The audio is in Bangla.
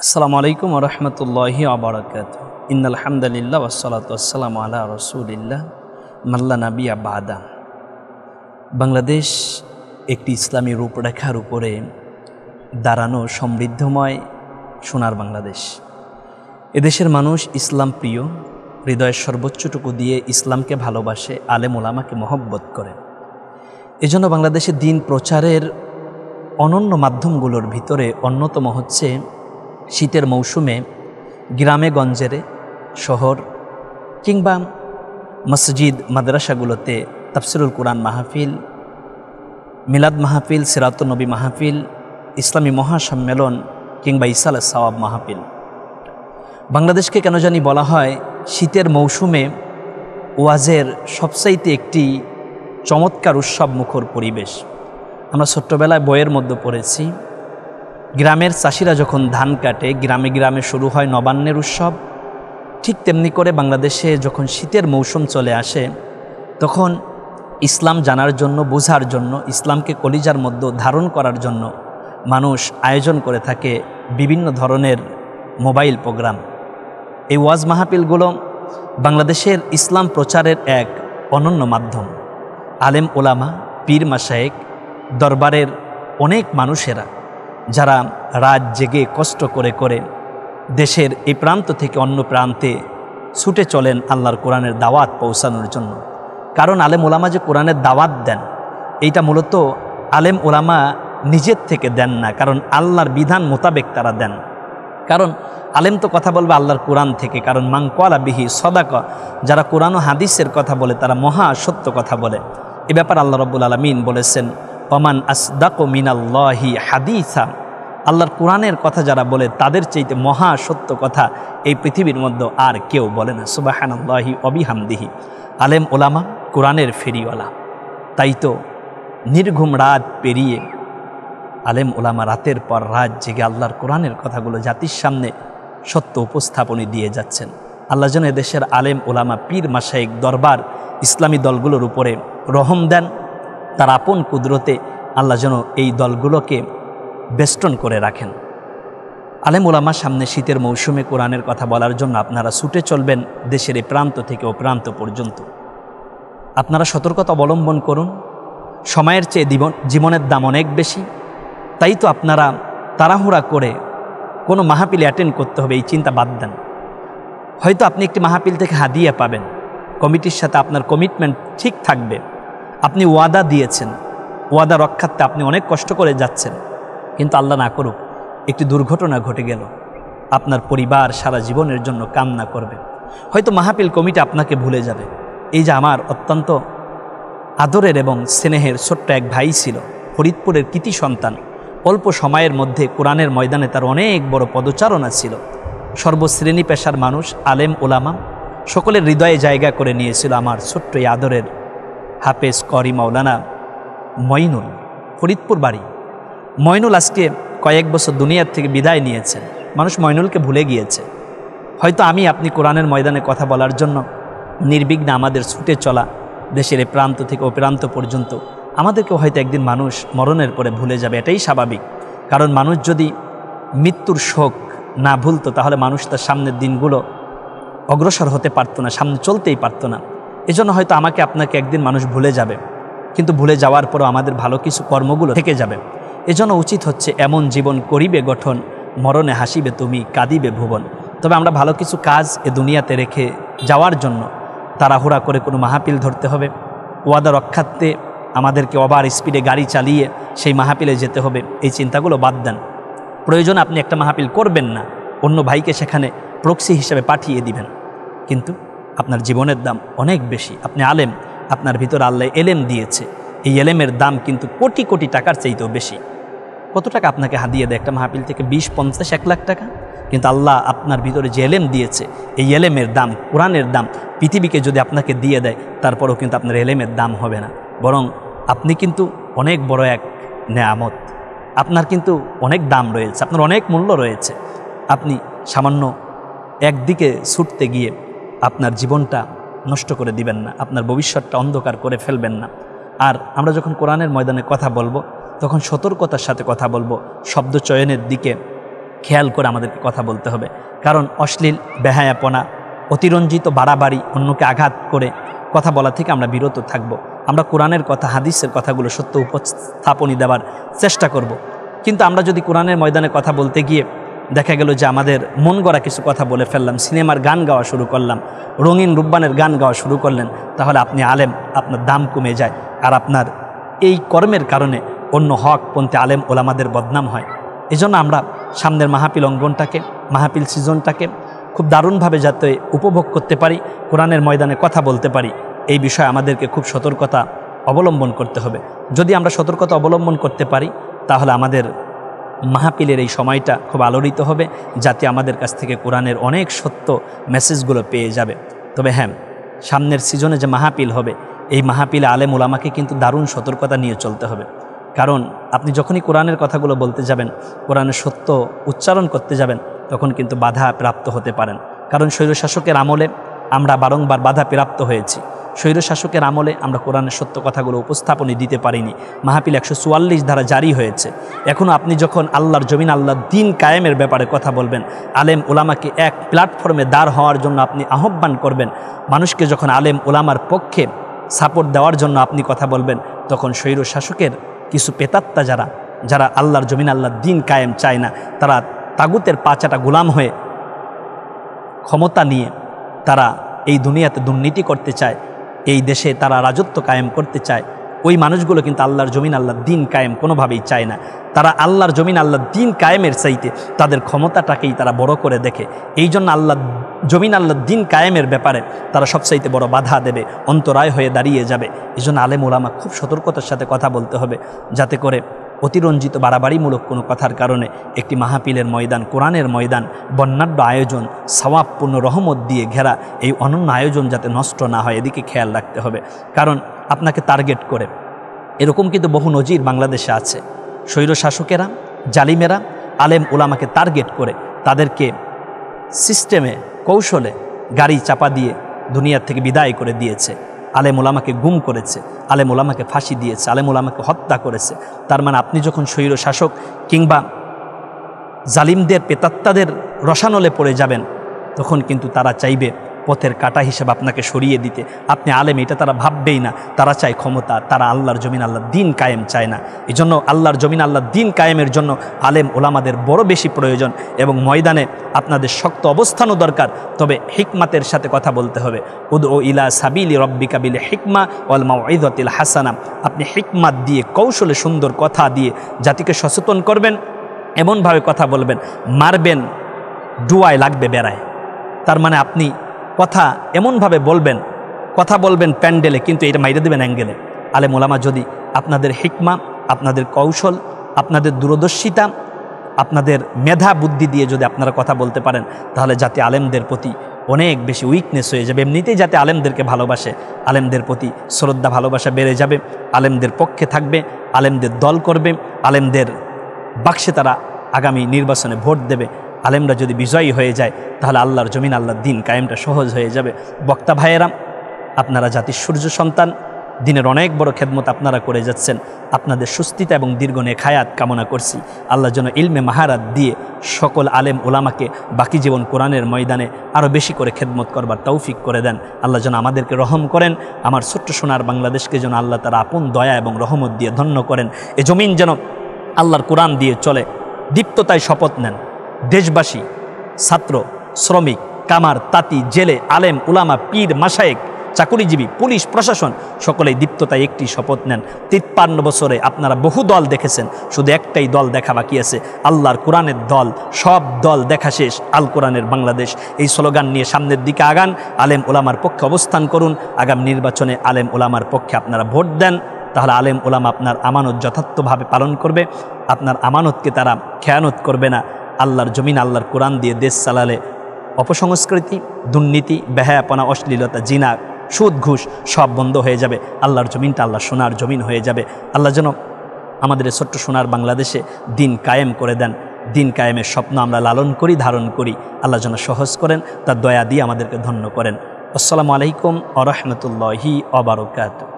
আসসালামু আলাইকুম ওয়া রাহমাতুল্লাহি ওয়া বারাকাতুহু। ইন্নাল হামদালিল্লাহ ওয়াসসালাতু ওয়াসসালামু আলা রাসূলিল্লাহ মাল্লা নাবিয়্যা বাদা। বাংলাদেশ একটি ইসলামী রূপরেখার উপরে দাঁড়ানো সমৃদ্ধময় সোনার বাংলাদেশ। এদেশের মানুষ ইসলাম প্রিয়, হৃদয়ের সর্বোচ্চটুকু দিয়ে ইসলামকে ভালোবাসে, আলেম ওলামাকে মহব্বত করে। এজন্য বাংলাদেশে দিন প্রচারের অনন্য মাধ্যমগুলোর ভিতরে অন্যতম হচ্ছে শীতের মৌসুমে গ্রামে গঞ্জেরে, শহর কিংবা মসজিদ মাদ্রাসাগুলোতে তাফসিরুল কুরআন মাহফিল, মিলাদ মাহফিল, সিরাতুন নবী মাহফিল, ইসলামী মহাসম্মেলন কিংবা ইসাল সাওয়াব মাহফিল। বাংলাদেশকে কেন জানি বলা হয় শীতের মৌসুমে ওয়াজের সবচাইতে একটি চমৎকার উৎসব মুখর পরিবেশ। আমরা ছোট্টবেলায় বইয়ের মধ্যে পড়েছি, গ্রামের চাষিরা যখন ধান কাটে গ্রামে গ্রামে শুরু হয় নবান্নের উৎসব। ঠিক তেমনি করে বাংলাদেশে যখন শীতের মৌসুম চলে আসে তখন ইসলাম জানার জন্য, বোঝার জন্য, ইসলামকে কলিজার মধ্যে ধারণ করার জন্য মানুষ আয়োজন করে থাকে বিভিন্ন ধরনের মোবাইল প্রোগ্রাম। এই ওয়াজ মাহফিলগুলো বাংলাদেশের ইসলাম প্রচারের এক অনন্য মাধ্যম। আলেম ওলামা, পীর মাশায়েখ, দরবারের অনেক মানুষেরা যারা রাত জেগে কষ্ট করে করে দেশের এই প্রান্ত থেকে অন্য প্রান্তে ছুটে চলেন আল্লাহর কোরআনের দাওয়াত পৌঁছানোর জন্য। কারণ আলেম ওলামা যে কোরআনের দাওয়াত দেন, এইটা মূলত আলেম ওলামা নিজের থেকে দেন না, কারণ আল্লাহর বিধান মোতাবেক তারা দেন। কারণ আলেম তো কথা বলবে আল্লাহর কোরআন থেকে, কারণ মান ক্বালা বিহি সদাকা, যারা কোরআন ও হাদিসের কথা বলে তারা মহা সত্য কথা বলে। এ ব্যাপার আল্লাহ রাব্বুল আলামিন বলেছেন, ওমান আসদাকু মিনাল্লাহি হাদিসা, আল্লাহর কোরআনের কথা যারা বলে তাদের চাইতে মহা সত্য কথা এই পৃথিবীর মধ্যে আর কেউ বলে না। সুবহানাল্লাহি ওয়া বিহামদিহি। আলেম ওলামা কোরআনের ফেরিওয়ালা। তাই তো নির্ঘুম রাত পেরিয়ে আলেম ওলামা রাতের পর রাত জেগে আল্লাহর কোরআনের কথাগুলো জাতির সামনে সত্য উপস্থাপনী দিয়ে যাচ্ছেন। আল্লাহ যেন এদেশের আলেম ওলামা, পীর মাশায়েখ, দরবার, ইসলামী দলগুলোর উপরে রহম দেন। তার আপন কুদরতে আল্লাহ যেন এই দলগুলোকে বেষ্টন করে রাখেন। আলেম ওলামার সামনে শীতের মৌসুমে কোরআনের কথা বলার জন্য আপনারা ছুটে চলবেন দেশের এই প্রান্ত থেকে ও প্রান্ত পর্যন্ত। আপনারা সতর্কতা অবলম্বন করুন। সময়ের চেয়ে জীবনের দাম অনেক বেশি। তাই তো আপনারা তাড়াহুড়া করে কোনো মাহফিলে অ্যাটেন্ড করতে হবে এই চিন্তা বাদ দেন। হয়তো আপনি একটি মাহফিল থেকে হাদিয়া পাবেন, কমিটির সাথে আপনার কমিটমেন্ট ঠিক থাকবে, আপনি ওয়াদা দিয়েছেন, ওয়াদা রক্ষার্থে আপনি অনেক কষ্ট করে যাচ্ছেন, কিন্তু আল্লাহ না করুক একটি দুর্ঘটনা ঘটে গেল, আপনার পরিবার সারা জীবনের জন্য কান্না করবে। হয়তো মাহফিল কমিটি আপনাকে ভুলে যাবে। এই যে আমার অত্যন্ত আদরের এবং স্নেহের ছোট্ট এক ভাই ছিল, ফরিদপুরের কৃতি সন্তান, অল্প সময়ের মধ্যে কোরআনের ময়দানে তার অনেক বড় পদচারণা ছিল। সর্বশ্রেণী পেশার মানুষ, আলেম ওলামা সকলের হৃদয়ে জায়গা করে নিয়েছিল আমার ছোট্ট এই আদরের হাফেজ করি মাওলানা মঈনুল। ফরিদপুর বাড়ি। মঈনুল আজকে কয়েক বছর দুনিয়ার থেকে বিদায় নিয়েছেন। মানুষ মঈনুলকে ভুলে গিয়েছে। হয়তো আমি আপনি কোরআনের ময়দানে কথা বলার জন্য নির্বিঘ্নে আমাদের ছুটে চলা দেশের এই প্রান্ত থেকে ও প্রান্ত পর্যন্ত আমাদেরকেও হয়তো একদিন মানুষ মরণের পরে ভুলে যাবে। এটাই স্বাভাবিক। কারণ মানুষ যদি মৃত্যুর শোক না ভুলতো তাহলে মানুষ তার সামনের দিনগুলো অগ্রসর হতে পারতো না, সামনে চলতেই পারতো না। এজন্য হয়তো আমাকে আপনাকে একদিন মানুষ ভুলে যাবে, কিন্তু ভুলে যাওয়ার পরও আমাদের ভালো কিছু কর্মগুলো থেকে যাবে। এজন্য উচিত হচ্ছে এমন জীবন করিবে গঠন, মরণে হাসিবে তুমি, কাঁদিবে ভুবন। তবে আমরা ভালো কিছু কাজ এ দুনিয়াতে রেখে যাওয়ার জন্য তাড়াহুড়া করে কোনো মাহফিল ধরতে হবে, ওয়াদা রক্ষার্থে আমাদেরকে ওভার স্পিডে গাড়ি চালিয়ে সেই মাহফিলে যেতে হবে, এই চিন্তাগুলো বাদ দেন। প্রয়োজন আপনি একটা মাহফিল করবেন না, অন্য ভাইকে সেখানে প্রক্সি হিসেবে পাঠিয়ে দিবেন, কিন্তু আপনার জীবনের দাম অনেক বেশি। আপনি আলেম, আপনার ভিতরে আল্লাহ এলেম দিয়েছে, এই এলেমের দাম কিন্তু কোটি কোটি টাকার চাইতেও বেশি। কত টাকা আপনাকে হাদিয়ে দেয় একটা মাহফিল থেকে? 20, 50, 1 লাখ টাকা। কিন্তু আল্লাহ আপনার ভিতরে যে এলেম দিয়েছে, এই এলেমের দাম, কোরআনের দাম পৃথিবীকে যদি আপনাকে দিয়ে দেয় তারপরেও কিন্তু আপনার এলেমের দাম হবে না, বরং আপনি কিন্তু অনেক বড় এক নেয়ামত। আপনার কিন্তু অনেক দাম রয়েছে, আপনার অনেক মূল্য রয়েছে। আপনি সামান্য একদিকে ছুটতে গিয়ে আপনার জীবনটা নষ্ট করে দিবেন না, আপনার ভবিষ্যৎটা অন্ধকার করে ফেলবেন না। আর আমরা যখন কোরআনের ময়দানে কথা বলবো তখন সতর্কতার সাথে কথা বলবো, শব্দ চয়নের দিকে খেয়াল করে আমাদেরকে কথা বলতে হবে। কারণ অশ্লীল, বেহায়াপনা, অতিরঞ্জিত বাড়াবাড়ি, অন্যকে আঘাত করে কথা বলা থেকে আমরা বিরত থাকব। আমরা কোরআনের কথা, হাদিসের কথাগুলো সত্য উপস্থাপনী দেওয়ার চেষ্টা করব। কিন্তু আমরা যদি কোরআনের ময়দানে কথা বলতে গিয়ে দেখা গেল যে আমাদের মন গড়া কিছু কথা বলে ফেললাম, সিনেমার গান গাওয়া শুরু করলাম, রঙিন রূপবানের গান গাওয়া শুরু করলেন, তাহলে আপনি আলেম, আপনার দাম কমে যায়। আর আপনার এই কর্মের কারণে অন্য হকপন্থী আলেম ওলামাদের বদনাম হয়। এজন্য আমরা সামনের মাহফিল অঙ্গনটাকে, মাহফিল সিজনটাকে খুব দারুণভাবে যাতে উপভোগ করতে পারি, কোরআনের ময়দানে কথা বলতে পারি, এই বিষয়ে আমাদেরকে খুব সতর্কতা অবলম্বন করতে হবে। যদি আমরা সতর্কতা অবলম্বন করতে পারি তাহলে আমাদের মাহফিলের এই সময়টা খুব আলোড়িত হবে, যাতে আমাদের কাছ থেকে কোরআনের অনেক সত্য মেসেজগুলো পেয়ে যাবে। তবে হ্যাঁ, সামনের সিজনে যে মাহফিল হবে, এই মাহফিলে আলেম ওলামাকে কিন্তু দারুণ সতর্কতা নিয়ে চলতে হবে। কারণ আপনি যখনই কোরআনের কথাগুলো বলতে যাবেন, কোরআনের সত্য উচ্চারণ করতে যাবেন, তখন কিন্তু বাধা প্রাপ্ত হতে পারেন। কারণ স্বৈরশাসকের আমলে আমরা বারংবার বাধা প্রাপ্ত হয়েছি। স্বৈরশাসকের আমলে আমরা কোরআনের সত্য কথাগুলো উপস্থাপনে দিতে পারিনি। মাহফিল 144 ধারা জারি হয়েছে। এখনও আপনি যখন আল্লাহর জমিন, আল্লাহর দিন কায়েমের ব্যাপারে কথা বলবেন, আলেম ওলামাকে এক প্ল্যাটফর্মে দাঁড় হওয়ার জন্য আপনি আহ্বান করবেন, মানুষকে যখন আলেম ওলামার পক্ষে সাপোর্ট দেওয়ার জন্য আপনি কথা বলবেন, তখন স্বৈরশাসকের কিছু পেতাত্তা যারা আল্লাহর জমিন, আল্লাহর দিন কায়েম চায় না, তারা তাগুতের পাচাটা গোলাম হয়ে ক্ষমতা নিয়ে তারা এই দুনিয়াতে দুর্নীতি করতে চায়, এই দেশে তারা রাজত্ব কায়েম করতে চায়। ওই মানুষগুলো কিন্তু আল্লাহর জমিন, আল্লাহর দিন কায়েম কোনোভাবেই চায় না। তারা আল্লাহর জমিন, আল্লাহর দিন কায়েমের চাইতে তাদের ক্ষমতাটাকেই তারা বড় করে দেখে। এই জন্য আল্লাহর জমিন, আল্লাহর দিন কায়েমের ব্যাপারে তারা সবচাইতে বড় বাধা দেবে, অন্তরায় হয়ে দাঁড়িয়ে যাবে। এই জন্য আলেম ওলামা খুব সতর্কতার সাথে কথা বলতে হবে, যাতে করে অতিরঞ্জিত বাড়াবাড়িমূলক কোনো কথার কারণে একটি মাহফিলের ময়দান, কোরআনের ময়দান, বর্ণাঢ্য আয়োজন, সওয়াবপূর্ণ রহমত দিয়ে ঘেরা এই অনন্য আয়োজন যাতে নষ্ট না হয়, এদিকে খেয়াল রাখতে হবে। কারণ আপনাকে টার্গেট করে এরকম কিন্তু বহু নজির বাংলাদেশে আছে। স্বৈরশাসকেরা, জালিমেরা আলেম ওলামাকে টার্গেট করে তাদেরকে সিস্টেমে, কৌশলে গাড়ি চাপা দিয়ে দুনিয়ার থেকে বিদায় করে দিয়েছে। আলেম ওলামাকে গুম করেছে, আলেম ওলামাকে ফাঁসি দিয়েছে, আলেম ওলামাকে হত্যা করেছে। তার মানে আপনি যখন স্বৈরশাসক কিংবা জালিমদের, পেতাত্তাদের রসানলে পড়ে যাবেন, তখন কিন্তু তারা চাইবে পথের কাঁটা হিসেবে আপনাকে সরিয়ে দিতে। আপনি আলেম, এটা তারা ভাববেই না। তারা চায় ক্ষমতা, তারা আল্লাহর জমিন, আল্লাহর দিন কায়েম চায় না। এই জন্য আল্লাহর জমিন, আল্লাহর দিন কায়েমের জন্য আলেম ওলামাদের বড় বেশি প্রয়োজন, এবং ময়দানে আপনাদের শক্ত অবস্থানও দরকার। তবে হিকমাতের সাথে কথা বলতে হবে। উদউ ইলা সাবিলি রব্বিকা বিল হিকমা ওয়াল মাউইযাতিল হাসানা। আপনি হিকমাত দিয়ে, কৌশলে, সুন্দর কথা দিয়ে জাতিকে সচেতন করবেন, এমনভাবে কথা বলবেন, মারবেন ডুয়ায় লাগবে বেড়ায়। তার মানে আপনি কথা এমনভাবে বলবেন, কথা বলবেন প্যান্ডেলে, কিন্তু এটা মাইরে দেবেন অ্যাঙ্গেলে। আলেম ওলামা যদি আপনাদের হিকমা, আপনাদের কৌশল, আপনাদের দূরদর্শিতা, আপনাদের মেধা বুদ্ধি দিয়ে যদি আপনারা কথা বলতে পারেন, তাহলে যাতে আলেমদের প্রতি অনেক বেশি উইকনেস হয়ে যাবে। এমনিতেই যাতে আলেমদেরকে ভালোবাসে, আলেমদের প্রতি শ্রদ্ধা ভালোবাসা বেড়ে যাবে, আলেমদের পক্ষে থাকবে, আলেমদের দল করবে, আলেমদের বাক্সে তারা আগামী নির্বাচনে ভোট দেবে। আলেমরা যদি বিজয়ী হয়ে যায়, তাহলে আল্লাহর জমিন, আল্লাহর দিন কায়েমটা সহজ হয়ে যাবে। বক্তা ভাইয়েরা, আপনারা জাতির সূর্য সন্তান, দিনের অনেক বড় খেদমত আপনারা করে যাচ্ছেন। আপনাদের সুস্থিতা এবং দীর্ঘ নেক হায়াত কামনা করছি। আল্লাহ যেন ইলমে মাহারাত দিয়ে সকল আলেম ওলামাকে বাকি জীবন কোরআনের ময়দানে আরও বেশি করে খেদমত করবার তৌফিক করে দেন। আল্লাহ যেন আমাদেরকে রহম করেন। আমার ছোট্ট সোনার বাংলাদেশকে যেন আল্লাহ তারা আপন দয়া এবং রহমত দিয়ে ধন্য করেন। এ জমিন যেন আল্লাহর কোরআন দিয়ে চলে। দীপ্ততায় শপথ নেন দেশবাসী, ছাত্র, শ্রমিক, কামার, তাঁতি, জেলে, আলেম উলামা, পীর, মাশায়েখ, চাকুরিজীবী, পুলিশ, প্রশাসন, সকলেই দীপ্ততায় একটি শপথ নেন। 53 বছরে আপনারা বহু দল দেখেছেন, শুধু একটাই দল দেখা বাকি আছে, আল্লাহর কোরআনের দল। সব দল দেখা শেষ, আল কোরআনের বাংলাদেশ। এই স্লোগান নিয়ে সামনের দিকে আগান, আলেম ওলামার পক্ষে অবস্থান করুন। আগামী নির্বাচনে আলেম ওলামার পক্ষে আপনারা ভোট দেন, তাহলে আলেম ওলামা আপনার আমানত যথার্থভাবে পালন করবে। আপনার আমানতকে তারা খেয়ানত করবে না। আল্লাহর জমিন, আল্লাহর কোরআন দিয়ে দেশ চালালে অপসংস্কৃতি, দুর্নীতি, বেহায়াপনা, অশ্লীলতা, জিনা, সুদ, ঘুষ সব বন্ধ হয়ে যাবে। আল্লাহর জমিনটা আল্লাহ সোনার জমিন হয়ে যাবে। আল্লাহ যেন আমাদের ছোট্ট সোনার বাংলাদেশে দিন কায়েম করে দেন। দিন কায়েমের স্বপ্ন আমরা লালন করি, ধারণ করি। আল্লাহ যেন সহজ করেন, তার দয়া দিয়ে আমাদেরকে ধন্য করেন। আসসালামু আলাইকুম ওয়া রাহমাতুল্লাহি ওয়া বারাকাতুহু।